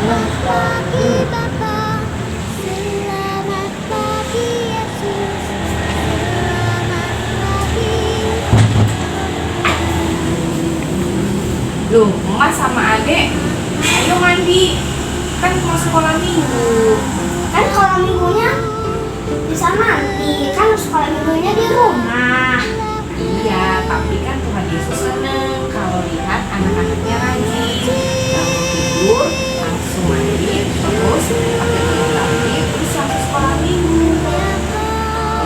senang sekolah minggu. Selamat pagi Yesus, selamat pagi. Loh, Emak sama Adek, ayo mandi. Kan mau sekolah minggu. Kan sekolah minggunya bisa mandi, kan sekolah minggunya di rumah. Iya, tapi kan Tuhan Yesus seneng kalau lihat anak-anaknya rajin. Bangun tidur, langsung mandi, terus pakai baju rapi, terus langsung sekolah minggu.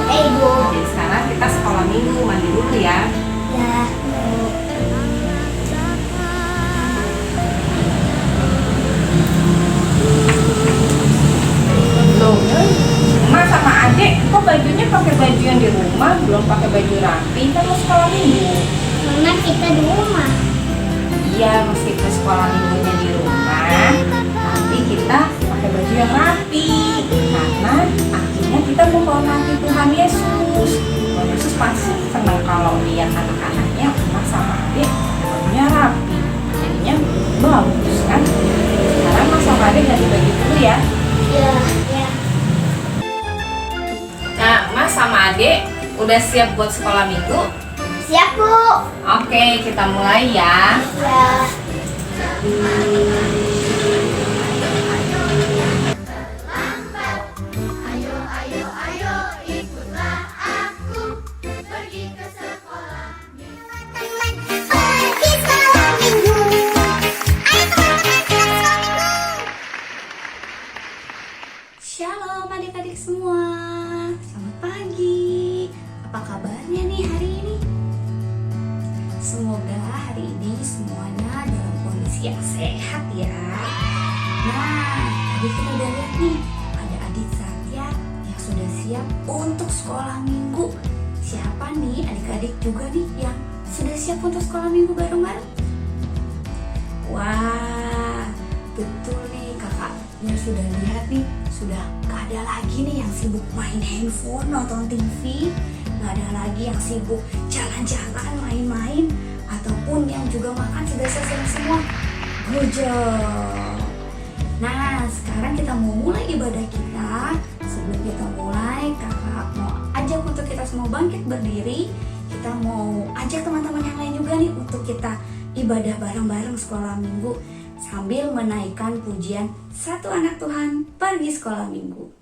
Ibu. Jadi sekarang kita sekolah minggu, mandi dulu ya. Ya. Loh, Emak sama Adek, kok bajunya pakai baju yang di rumah, belum pakai baju rapi, kan mau sekolah minggu. Karena kita di rumah. Iya, meskipun sekolah minggunya di rumah, tapi kita pakai baju yang rapi. Karena akhirnya kita menghormati Tuhan Yesus. Tuhan Yesus pasti senang kalau lihat anak-anaknya, Emak sama Adek, bajunya rapi. Jadinya bagus kan? Sekarang Mas sama Adek ganti baju dulu ya. Ya, ya. Nah, Mas sama Adek udah siap buat sekolah minggu? Siap, Bu. Oke, kita mulai ya. Ya. Shalom adik-adik semua, selamat pagi. Apa kabarnya nih hari ini? Semoga hari ini semuanya dalam kondisi yang sehat ya. Nah, tadi kita udah lihat nih, ada adik Satya yang sudah siap untuk sekolah minggu. Siapa nih adik-adik juga nih yang sudah siap untuk sekolah minggu bareng-bareng? Wah, betul nih kakaknya sudah lihat nih, sudah gak ada lagi nih yang sibuk main handphone, nonton TV, gak ada lagi yang sibuk jalan-jalan, main-main, ataupun yang juga makan sudah selesai semua. Good job. Nah, sekarang kita mau mulai ibadah kita. Sebelum kita mulai, kakak mau ajak untuk kita semua bangkit berdiri. Kita mau ajak teman-teman yang lain juga nih untuk kita ibadah bareng-bareng sekolah minggu sambil menaikkan pujian Satu Anak Tuhan Pergi Sekolah Minggu.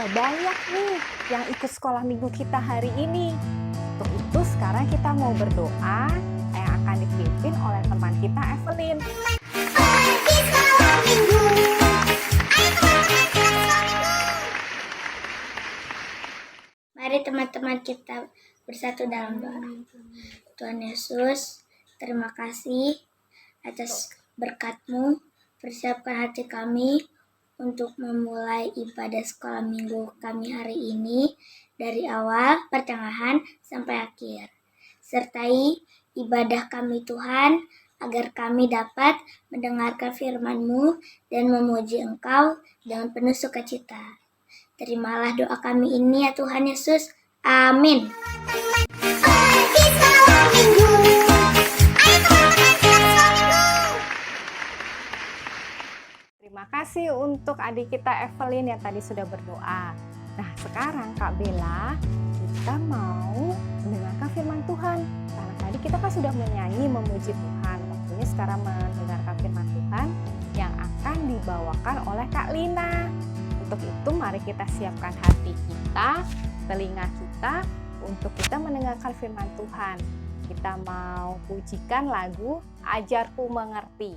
Banyak nih yang ikut sekolah minggu kita hari ini. Untuk itu sekarang kita mau berdoa yang akan dipimpin oleh teman kita Evelyn. Mari teman-teman kita bersatu dalam doa. Tuhan Yesus, terima kasih atas berkat-Mu. Persiapkan hati kami untuk memulai ibadah sekolah minggu kami hari ini dari awal, pertengahan, sampai akhir. Sertai ibadah kami Tuhan, agar kami dapat mendengarkan firman-Mu dan memuji Engkau dengan penuh sukacita. Terimalah doa kami ini ya Tuhan Yesus. Amin. Terima kasih untuk adik kita Evelyn yang tadi sudah berdoa. Nah, sekarang Kak Bella, kita mau mendengarkan firman Tuhan. Karena tadi kita kan sudah menyanyi memuji Tuhan. Waktunya sekarang mendengarkan firman Tuhan yang akan dibawakan oleh Kak Lina. Untuk itu mari kita siapkan hati kita, telinga kita untuk kita mendengarkan firman Tuhan. Kita mau pujikan lagu Ajarku Mengerti.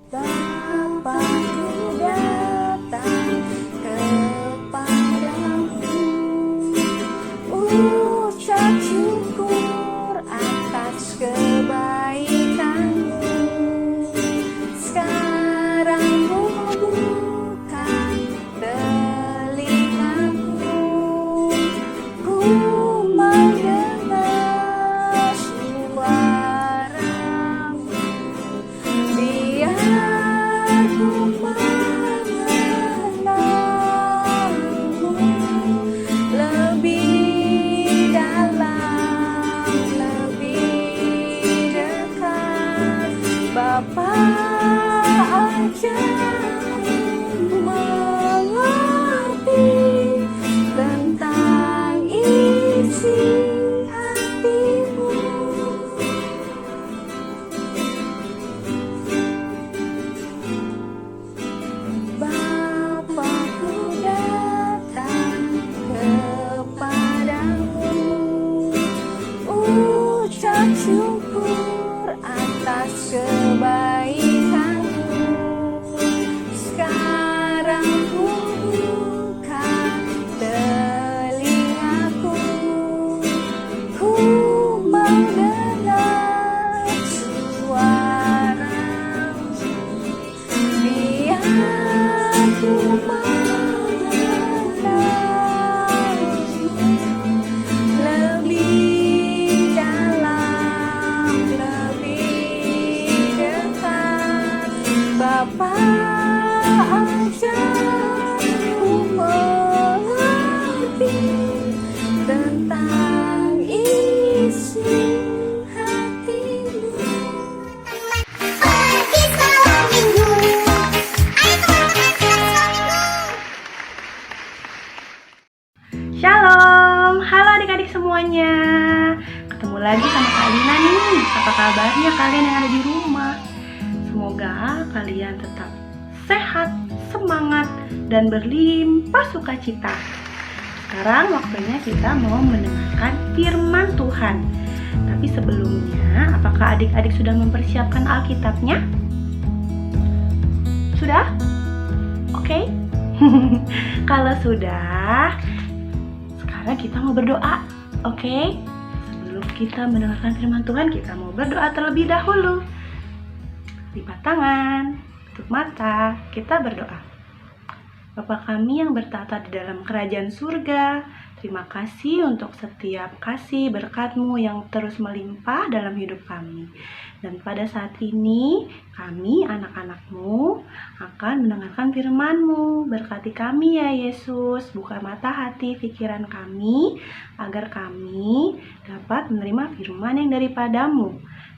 Bapakku datang kepadamu, ucap syukur atas kebaikanmu. Sekarang ku buka telingaku, ku mendengar suaramu. Biar ku mengenalmu lebih dalam, lebih dekat. Bapa, ajarku mengerti tentang isi hatimu. Bapakku datang kepadamu, ucap syukur atas kebaikanmu. Sekarang ku buka telingaku, ku mendengar suaramu. Biar ku mengenalmu lebih dalam, lebih dekat. Bapa, ajarku mengerti tentang isi hatimu. Shalom, halo adik-adik semuanya. Ketemu lagi sama Kak Lina nih. Apa kabarnya kalian yang ada di rumah? Semoga kalian tetap sehat, semangat, dan berlimpah sukacita. Sekarang waktunya kita mau mendengarkan firman Tuhan. Tapi sebelumnya, apakah adik-adik sudah mempersiapkan Alkitabnya? Sudah? Oke? Kalau sudah, sekarang kita mau berdoa, oke? Sebelum kita mendengarkan firman Tuhan, kita mau berdoa terlebih dahulu. Lipat tangan, tutup mata, kita berdoa. Bapa kami yang bertata di dalam kerajaan surga, terima kasih untuk setiap kasih berkat-Mu yang terus melimpah dalam hidup kami. Dan pada saat ini, kami anak-anak-Mu akan mendengarkan firman-Mu. Berkati kami ya Yesus, buka mata hati pikiran kami, agar kami dapat menerima firman yang daripada-Mu.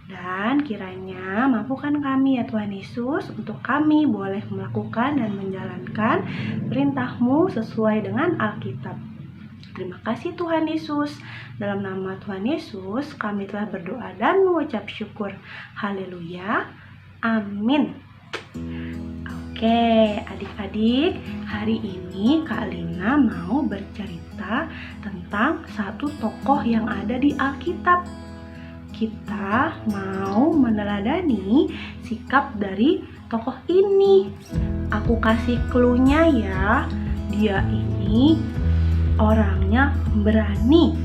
Dan kiranya mampukan kami ya Tuhan Yesus, untuk kami boleh melakukan dan menjalankan perintah-Mu sesuai dengan Alkitab. Terima kasih Tuhan Yesus. Dalam nama Tuhan Yesus kami telah berdoa dan mengucap syukur. Haleluya. Amin. Oke, adik-adik, hari ini Kak Lina mau bercerita tentang satu tokoh yang ada di Alkitab. Kita mau meneladani sikap dari tokoh ini. Aku kasih clue-nya ya. Dia ini orangnya berani,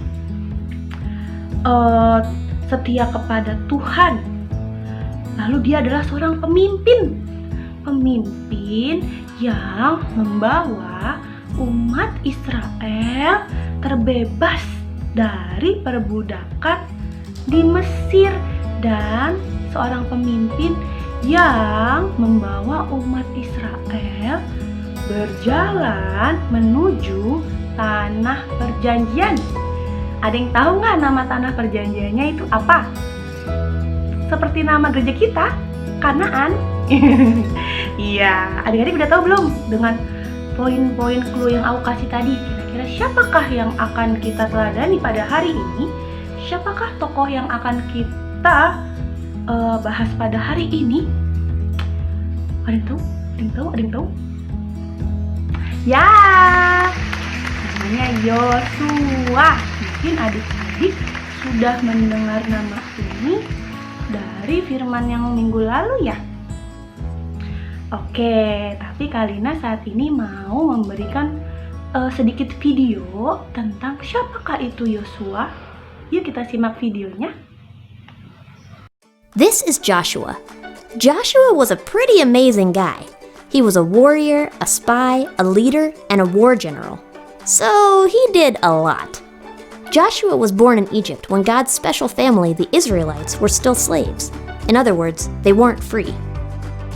setia kepada Tuhan. Lalu dia adalah seorang pemimpin yang membawa umat Israel terbebas dari perbudakan di Mesir, dan seorang pemimpin yang membawa umat Israel berjalan menuju tanah perjanjian. Ada yang tahu nggak nama tanah perjanjiannya itu apa? Seperti nama gereja kita, Kanaan. Iya, adik-adik udah tahu belum dengan poin-poin clue yang aku kasih tadi? Kira-kira kira-kira siapakah yang akan kita teladani pada hari ini? Siapakah tokoh yang akan kita bahas pada hari ini? Ada yang tahu? Ada yang tahu? Ada yang tahu? Ya, namanya Yosua. Mungkin adik-adik sudah mendengar nama ini dari firman yang minggu lalu ya. Oke, tapi Kalina saat ini mau memberikan sedikit video tentang siapakah itu Yosua. Yuk kita simak videonya. This is Joshua. Joshua was a pretty amazing guy. He was a warrior, a spy, a leader, and a war general. So he did a lot. Joshua was born in Egypt when God's special family, the Israelites, were still slaves. In other words, they weren't free.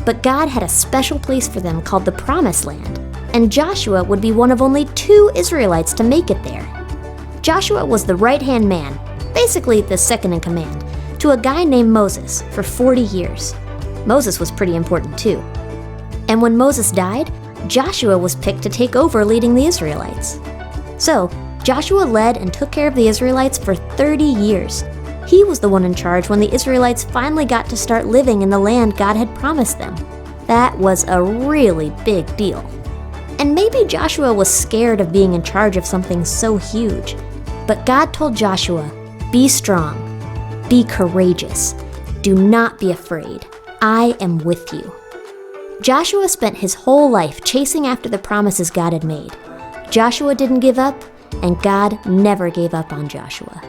But God had a special place for them called the Promised Land, and Joshua would be one of only 2 Israelites to make it there. Joshua was the right-hand man, basically the second in command, to a guy named Moses for 40 years. Moses was pretty important too. And when Moses died, Joshua was picked to take over leading the Israelites. So, Joshua led and took care of the Israelites for 30 years. He was the one in charge when the Israelites finally got to start living in the land God had promised them. That was a really big deal. And maybe Joshua was scared of being in charge of something so huge. But God told Joshua, "Be strong, be courageous, do not be afraid. I am with you." Joshua spent his whole life chasing after the promises God had made. Joshua didn't give up, and God never gave up on Joshua.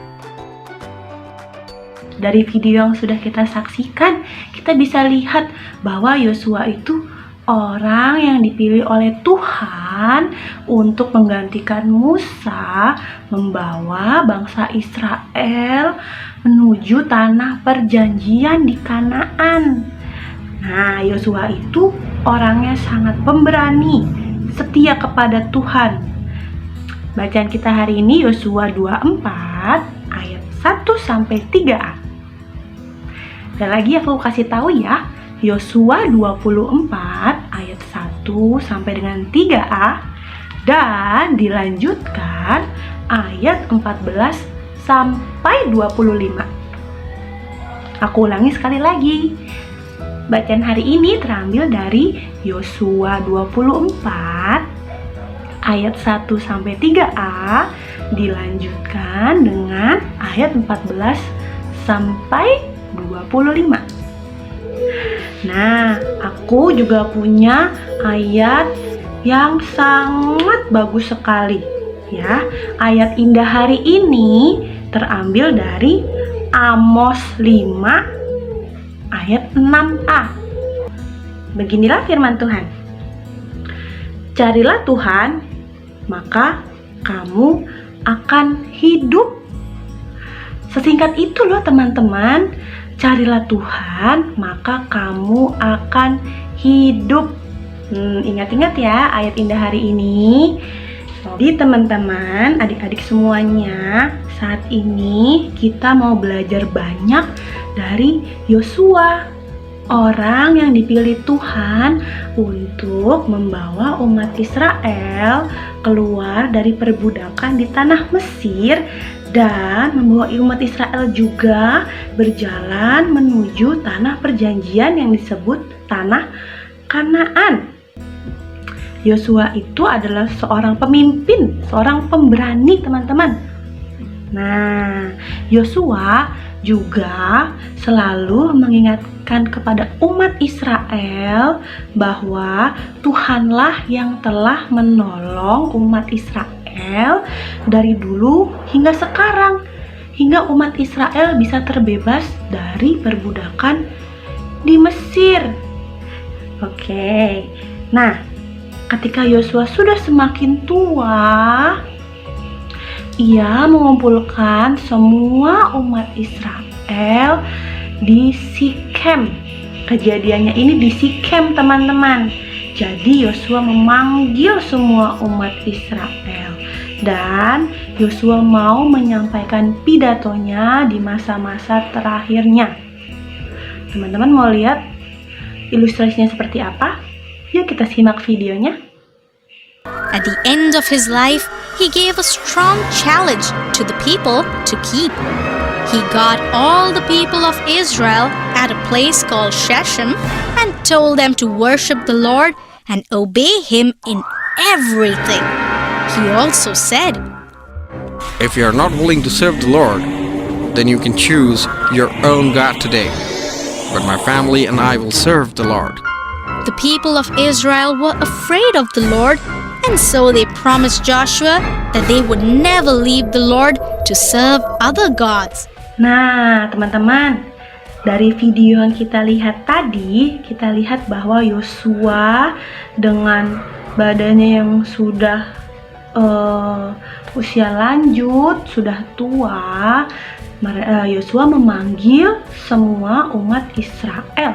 Dari video yang sudah kita saksikan, kita bisa lihat bahwa Yosua itu orang yang dipilih oleh Tuhan untuk menggantikan Musa membawa bangsa Israel menuju tanah perjanjian di Kanaan. Nah, Yosua itu orangnya sangat pemberani, setia kepada Tuhan. Bacaan kita hari ini Yosua 24 ayat 1-3a. Dan lagi aku kasih tahu ya, Yosua 24 ayat 1 sampai dengan 3a dan dilanjutkan ayat 14 sampai 25. Aku ulangi sekali lagi. Bacaan hari ini terambil dari Yosua 24 ayat 1 sampai 3a dilanjutkan dengan ayat 14 sampai 25. Nah, aku juga punya ayat yang sangat bagus sekali ya. Ayat indah hari ini terambil dari Amos 5 ayat 6a. Beginilah firman Tuhan. Carilah Tuhan, maka kamu akan hidup. Sesingkat itu loh teman-teman. Carilah Tuhan, maka kamu akan hidup. Ingat-ingat ya ayat indah hari ini. Jadi teman-teman, adik-adik semuanya, saat ini kita mau belajar banyak dari Yosua, orang yang dipilih Tuhan untuk membawa umat Israel keluar dari perbudakan di tanah Mesir dan membawa umat Israel juga berjalan menuju tanah perjanjian yang disebut tanah Kanaan. Yosua itu adalah seorang pemimpin, seorang pemberani teman-teman. Nah, Yosua juga selalu mengingatkan kepada umat Israel bahwa Tuhanlah yang telah menolong umat Israel dari dulu hingga sekarang, hingga umat Israel bisa terbebas dari perbudakan di Mesir. Oke, nah ketika Yosua sudah semakin tua, ia mengumpulkan semua umat Israel di Sikem. Kejadiannya ini di Sikem teman-teman. Jadi Yosua memanggil semua umat Israel dan Yosua mau menyampaikan pidatonya di masa-masa terakhirnya. Teman-teman mau lihat ilustrasinya seperti apa? Yuk kita simak videonya. At the end of his life, he gave a strong challenge to the people to keep. He got all the people of Israel at a place called Shechem and told them to worship the Lord and obey him in everything. He also said, If you are not willing to serve the Lord, then you can choose your own God today. But my family and I will serve the Lord. The people of Israel were afraid of the Lord, and so they promised Joshua that they would never leave the Lord to serve other gods. Nah, teman-teman, dari video yang kita lihat tadi, kita lihat bahwa Yosua dengan badannya yang sudah usia lanjut, sudah tua, Yosua memanggil semua umat Israel.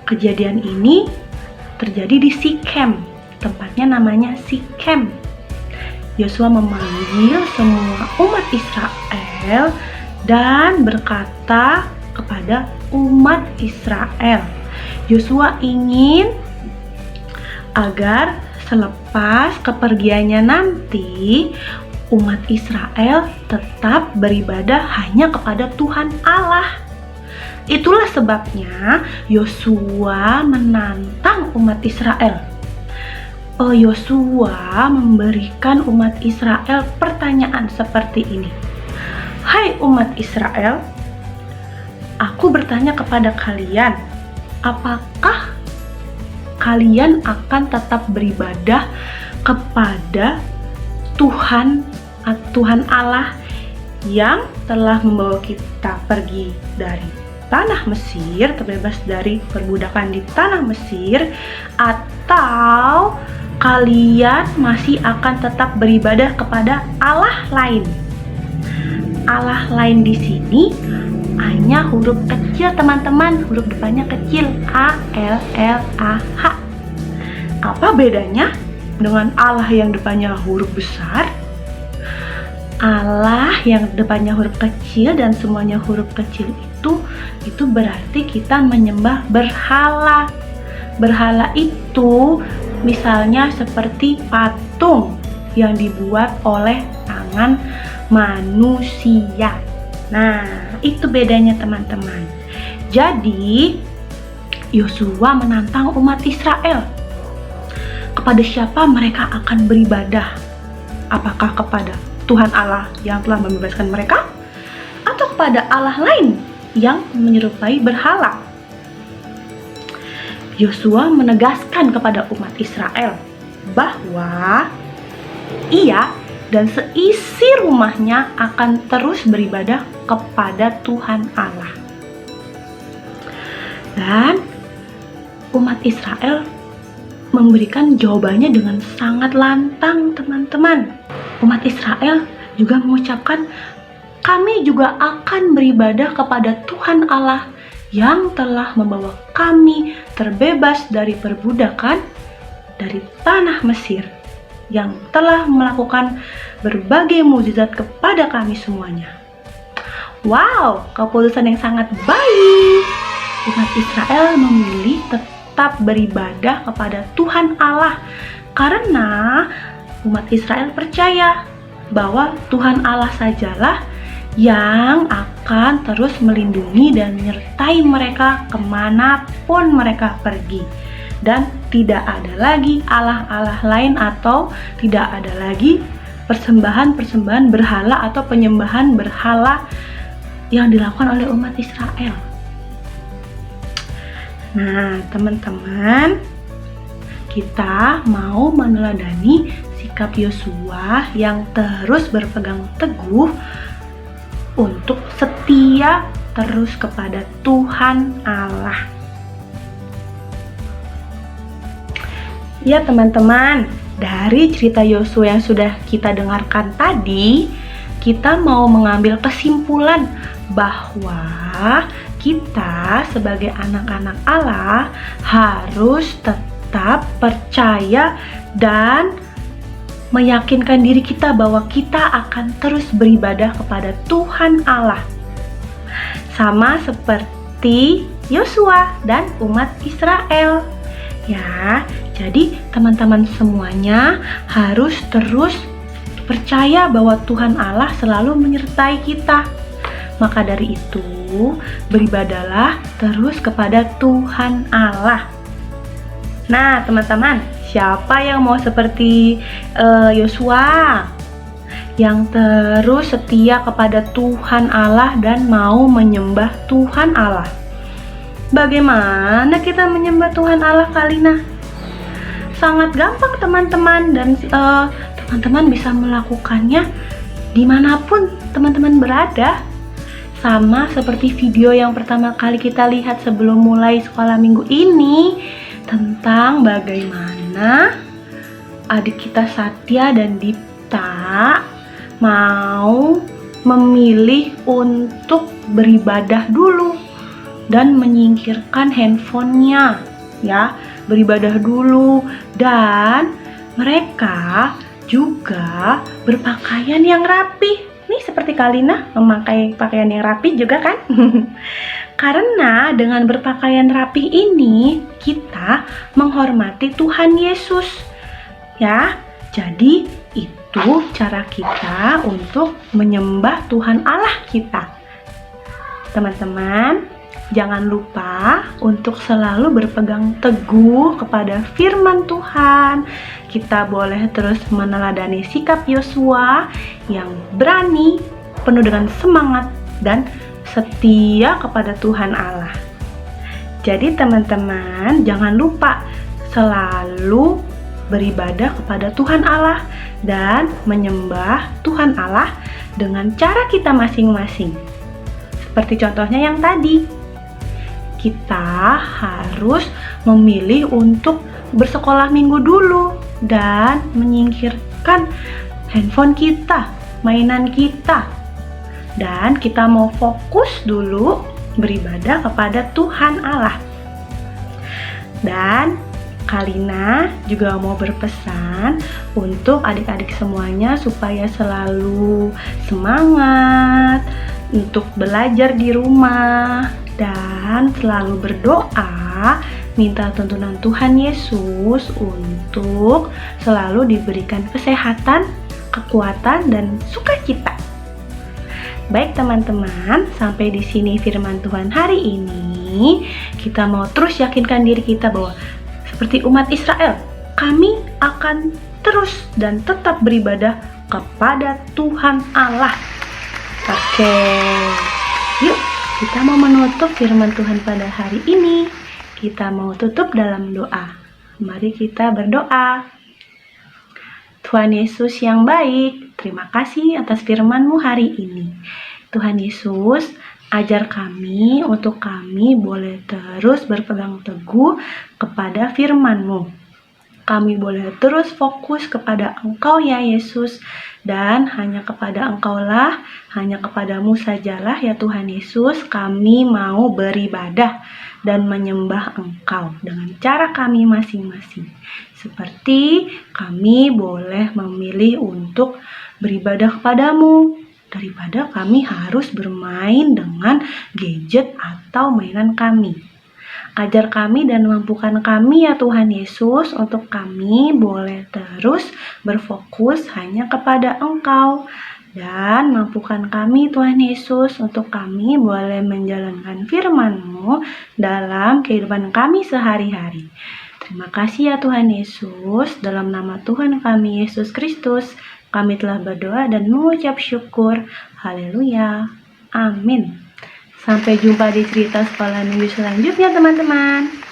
Kejadian ini terjadi di Sikem, tempatnya namanya Sikem. Yosua memanggil semua umat Israel dan berkata kepada umat Israel, Yosua ingin agar selepas kepergiannya nanti umat Israel tetap beribadah hanya kepada Tuhan Allah. Itulah sebabnya Yosua menantang umat Israel. Yosua memberikan umat Israel pertanyaan seperti ini. Hai umat Israel, aku bertanya kepada kalian, apakah kalian akan tetap beribadah kepada Tuhan Allah yang telah membawa kita pergi dari tanah Mesir, terbebas dari perbudakan di tanah Mesir, atau kalian masih akan tetap beribadah kepada Allah lain? Allah lain di sini hanya huruf kecil, teman-teman, huruf depannya kecil, A-L-L-A-H. Apa bedanya dengan Allah yang depannya huruf besar? Allah yang depannya huruf kecil dan semuanya huruf kecil itu berarti kita menyembah berhala. Berhala itu misalnya seperti patung yang dibuat oleh tangan manusia. Nah, itu bedanya teman-teman. Jadi Yosua menantang umat Israel. Kepada siapa mereka akan beribadah? Apakah kepada Tuhan Allah yang telah membebaskan mereka, atau kepada Allah lain yang menyerupai berhala? Yosua menegaskan kepada umat Israel bahwa ia dan seisi rumahnya akan terus beribadah kepada Tuhan Allah. Dan umat Israel memberikan jawabannya dengan sangat lantang, teman-teman. Umat Israel juga mengucapkan, kami juga akan beribadah kepada Tuhan Allah yang telah membawa kami terbebas dari perbudakan dari tanah Mesir, yang telah melakukan berbagai mukjizat kepada kami semuanya. Wow, keputusan yang sangat baik. Umat Israel memilih tetap beribadah kepada Tuhan Allah karena umat Israel percaya bahwa Tuhan Allah sajalah yang akan terus melindungi dan menyertai mereka kemanapun mereka pergi. Dan tidak ada lagi Allah-Allah lain atau tidak ada lagi persembahan-persembahan berhala atau penyembahan berhala yang dilakukan oleh umat Israel. Nah, teman-teman, kita mau meneladani sikap Yosua yang terus berpegang teguh untuk setia terus kepada Tuhan Allah. Ya teman-teman, dari cerita Yosua yang sudah kita dengarkan tadi, kita mau mengambil kesimpulan bahwa kita sebagai anak-anak Allah harus tetap percaya dan meyakinkan diri kita bahwa kita akan terus beribadah kepada Tuhan Allah. Sama seperti Yosua dan umat Israel. Ya, Jadi teman-teman semuanya harus terus percaya bahwa Tuhan Allah selalu menyertai kita. Maka dari itu, beribadalah terus kepada Tuhan Allah. Nah, teman-teman, siapa yang mau seperti Yosua? Yang terus setia kepada Tuhan Allah dan mau menyembah Tuhan Allah. Bagaimana kita menyembah Tuhan Allah, Kak Lina? Sangat gampang, teman-teman, dan teman-teman bisa melakukannya dimanapun teman-teman berada. Sama seperti video yang pertama kali kita lihat sebelum mulai sekolah minggu ini, tentang bagaimana adik kita Satya dan Dipta mau memilih untuk beribadah dulu dan menyingkirkan handphonenya, ya, beribadah dulu. Dan mereka juga berpakaian yang rapi. Nih seperti Kalina memakai pakaian yang rapi juga kan? Karena dengan berpakaian rapi ini kita menghormati Tuhan Yesus. Ya, jadi itu cara kita untuk menyembah Tuhan Allah kita. Teman-teman, jangan lupa untuk selalu berpegang teguh kepada firman Tuhan. Kita boleh terus meneladani sikap Yosua yang berani, penuh dengan semangat, dan setia kepada Tuhan Allah. Jadi teman-teman, jangan lupa selalu beribadah kepada Tuhan Allah dan menyembah Tuhan Allah dengan cara kita masing-masing. Seperti contohnya yang tadi, kita harus memilih untuk bersekolah minggu dulu dan menyingkirkan handphone kita, mainan kita, dan kita mau fokus dulu beribadah kepada Tuhan Allah. Dan Kalina juga mau berpesan untuk adik-adik semuanya supaya selalu semangat untuk belajar di rumah dan selalu berdoa minta tuntunan Tuhan Yesus untuk selalu diberikan kesehatan, kekuatan, dan sukacita. Baik teman-teman, sampai di sini firman Tuhan hari ini. Kita mau terus yakinkan diri kita bahwa seperti umat Israel, kami akan terus dan tetap beribadah kepada Tuhan Allah. Oke, yuk kita mau menutup firman Tuhan pada hari ini. Kita mau tutup dalam doa. Mari kita berdoa. Tuhan Yesus yang baik, terima kasih atas firman-Mu hari ini. Tuhan Yesus, ajar kami untuk kami boleh terus berpegang teguh kepada firman-Mu. Kami boleh terus fokus kepada Engkau ya Yesus, dan hanya kepada Engkaulah, hanya kepadamu sajalah ya Tuhan Yesus, kami mau beribadah dan menyembah Engkau dengan cara kami masing-masing. Seperti kami boleh memilih untuk beribadah kepadamu daripada kami harus bermain dengan gadget atau mainan kami. Ajar kami dan mampukan kami ya Tuhan Yesus untuk kami boleh terus berfokus hanya kepada Engkau. Dan mampukan kami Tuhan Yesus untuk kami boleh menjalankan firman-Mu dalam kehidupan kami sehari-hari. Terima kasih ya Tuhan Yesus, dalam nama Tuhan kami Yesus Kristus, kami telah berdoa dan mengucap syukur. Haleluya. Amin. Sampai jumpa di cerita sekolah minggu selanjutnya teman-teman.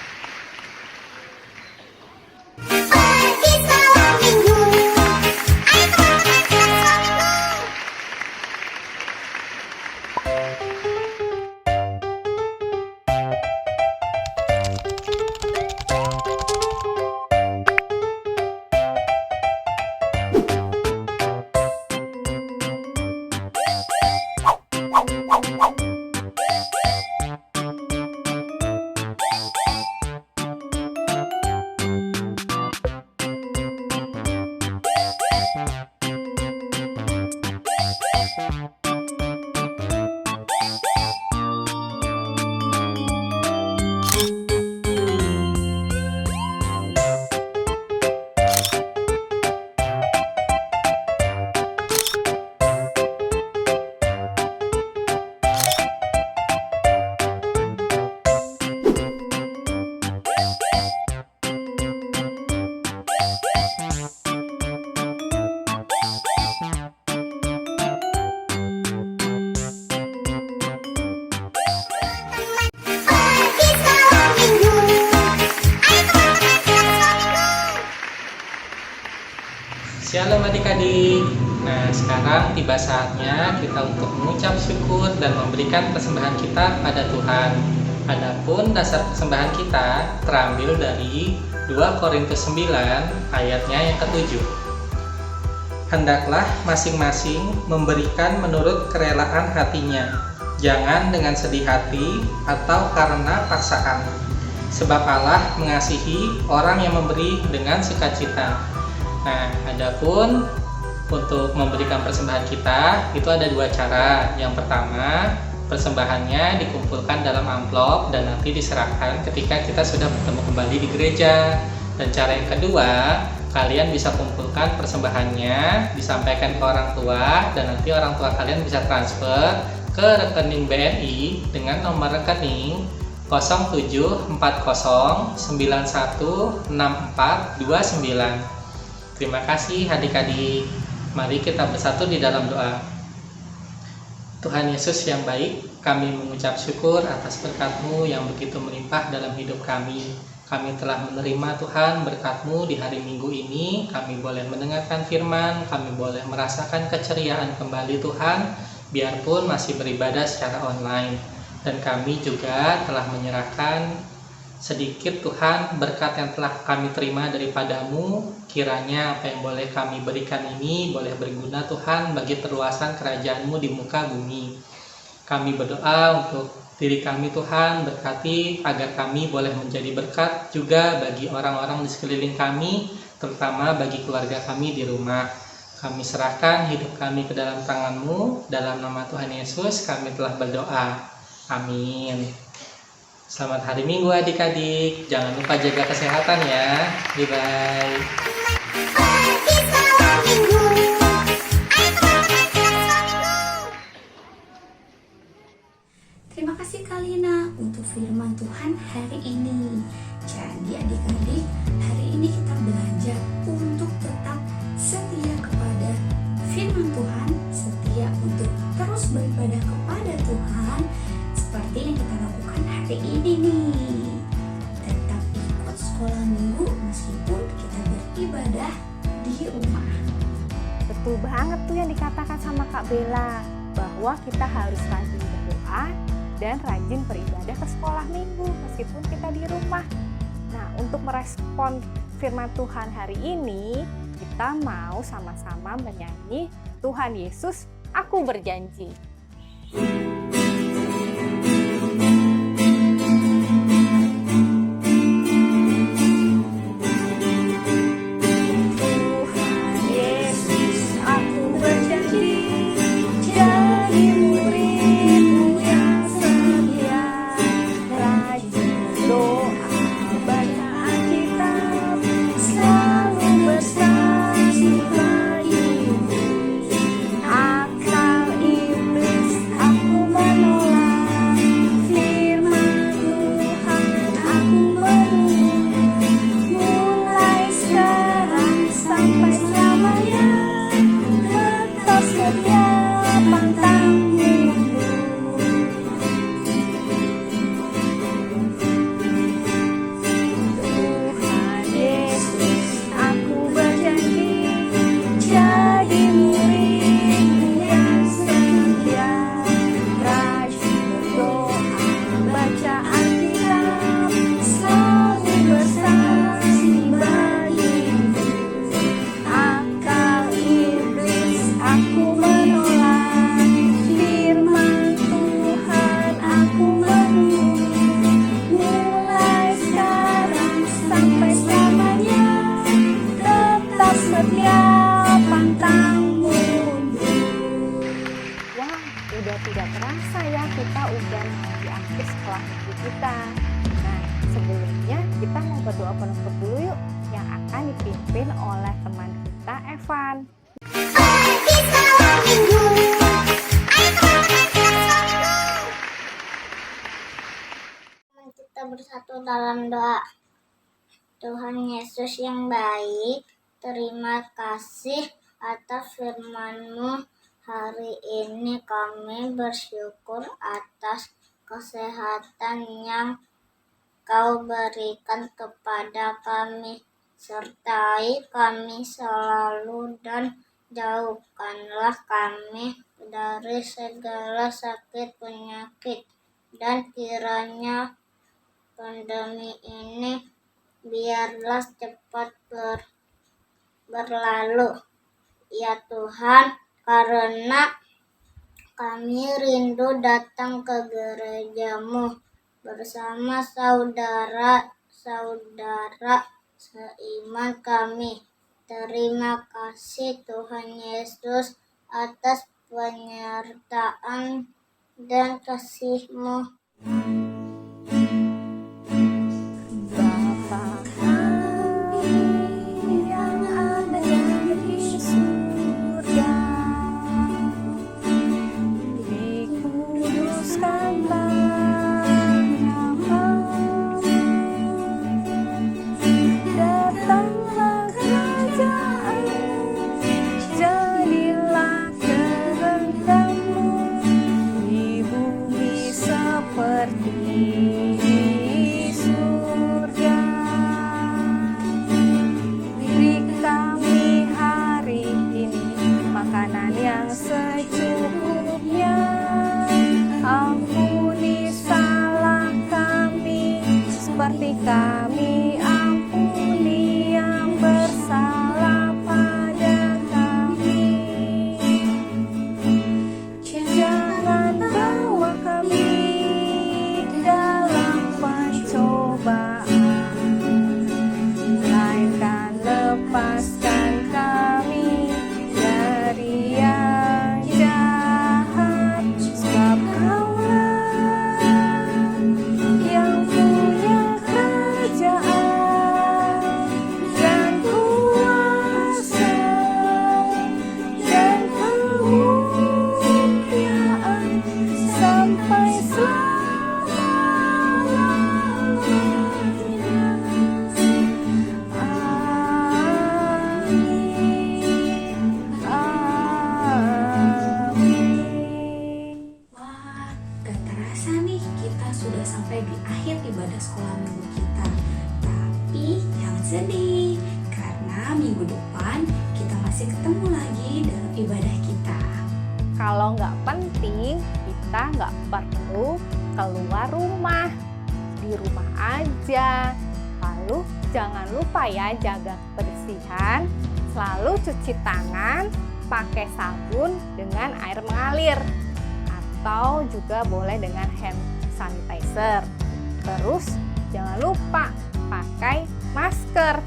Shalom adik-adik. Nah, sekarang tiba saatnya kita untuk mengucap syukur dan memberikan persembahan kita pada Tuhan. Adapun dasar persembahan kita terambil dari 2 Korintus 9 ayatnya yang ke-7. Hendaklah masing-masing memberikan menurut kerelaan hatinya, jangan dengan sedih hati atau karena paksaan. Sebab Allah mengasihi orang yang memberi dengan sukacita. Nah, adapun untuk memberikan persembahan kita itu ada 2 cara. Yang pertama, persembahannya dikumpulkan dalam amplop dan nanti diserahkan ketika kita sudah bertemu kembali di gereja. Dan cara yang kedua, kalian bisa kumpulkan persembahannya, disampaikan ke orang tua, dan nanti orang tua kalian bisa transfer ke rekening BNI dengan nomor rekening 0740916429. Terima kasih adik-adik. Mari kita bersatu di dalam doa. Tuhan Yesus yang baik, kami mengucap syukur atas berkat-Mu yang begitu melimpah dalam hidup kami. Kami telah menerima Tuhan berkat-Mu di hari Minggu ini. Kami boleh mendengarkan firman, kami boleh merasakan keceriaan kembali Tuhan, biarpun masih beribadah secara online. Dan kami juga telah menyerahkan sedikit Tuhan berkat yang telah kami terima daripada-Mu. Kiranya apa yang boleh kami berikan ini boleh berguna Tuhan bagi perluasan kerajaan-Mu di muka bumi. Kami berdoa untuk diri kami Tuhan, berkati agar kami boleh menjadi berkat juga bagi orang-orang di sekeliling kami, terutama bagi keluarga kami di rumah. Kami serahkan hidup kami ke dalam tangan-Mu. Dalam nama Tuhan Yesus kami telah berdoa. Amin. Selamat hari Minggu adik-adik. Jangan lupa jaga kesehatan ya. Bye-bye. Terima kasih Kalina untuk firman Tuhan hari ini. Jadi adik-adik, hari ini kita belajar untuk tetap setia kepada firman Tuhan, setia untuk terus beribadah kepada Tuhan seperti yang kita lakukan hari ini nih. Tetap ikut sekolah minggu meskipun kita beribadah di rumah. Betul banget tuh yang dikatakan sama Kak Bella, bahwa kita harus rajin berdoa dan rajin beribadah ke sekolah minggu meskipun kita di rumah. Nah, untuk merespon firman Tuhan hari ini, kita mau sama-sama menyanyi Tuhan Yesus, Aku Berjanji. Udah tidak terasa ya kita udah di akhir sekolah minggu kita. Nah, sebelumnya kita mau berdoa penutup dulu yuk, yang akan dipimpin oleh teman kita Evan. Kita bersatu dalam doa. Tuhan Yesus yang baik, terima kasih atas firman-Mu. Hari ini kami bersyukur atas kesehatan yang Kau berikan kepada kami. sertai kami selalu dan jauhkanlah kami dari segala sakit penyakit, dan kiranya pandemi ini biarlah cepat berlalu, ya Tuhan, karena kami rindu datang ke gereja-Mu bersama saudara-saudara seiman kami. Terima kasih Tuhan Yesus atas penyertaan dan kasih-Mu. Bapa kami yang ada di surga, dikuduskanlah namamu, datanglah kerajaan-Mu, jadilah kehendak-Mu di bumi seperti di surga. Beri kami hari ini makanan yang secukupnya. Ampuni salah kami seperti kami ampuni yang bersalah pada kami. Jangan bawa kami dalam pencobaan, melainkan lepaskan kami dari yang jahat. Sebab Kaulah yang punya kerajaan dan kuasa dan kemuliaan sampai selama-lamanya. Amin. Amin. Wah, gak terasa nih kita sudah sampai di akhir ibadah sekolah minggu kita. Tapi jangan sedih, karena minggu depan kita masih ketemu lagi dalam ibadah kita. Kalau nggak penting, kita nggak perlu keluar rumah. Di rumah aja. Lalu jangan lupa ya jaga kebersihan. Selalu cuci tangan pakai sabun dengan air mengalir. Atau juga boleh dengan hand sanitizer. Terus jangan lupa pakai masker.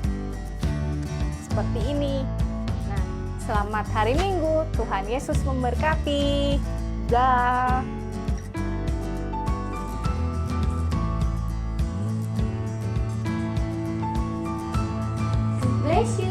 Seperti ini. Nah, selamat hari Minggu. Tuhan Yesus memberkati. Dah. Bless you.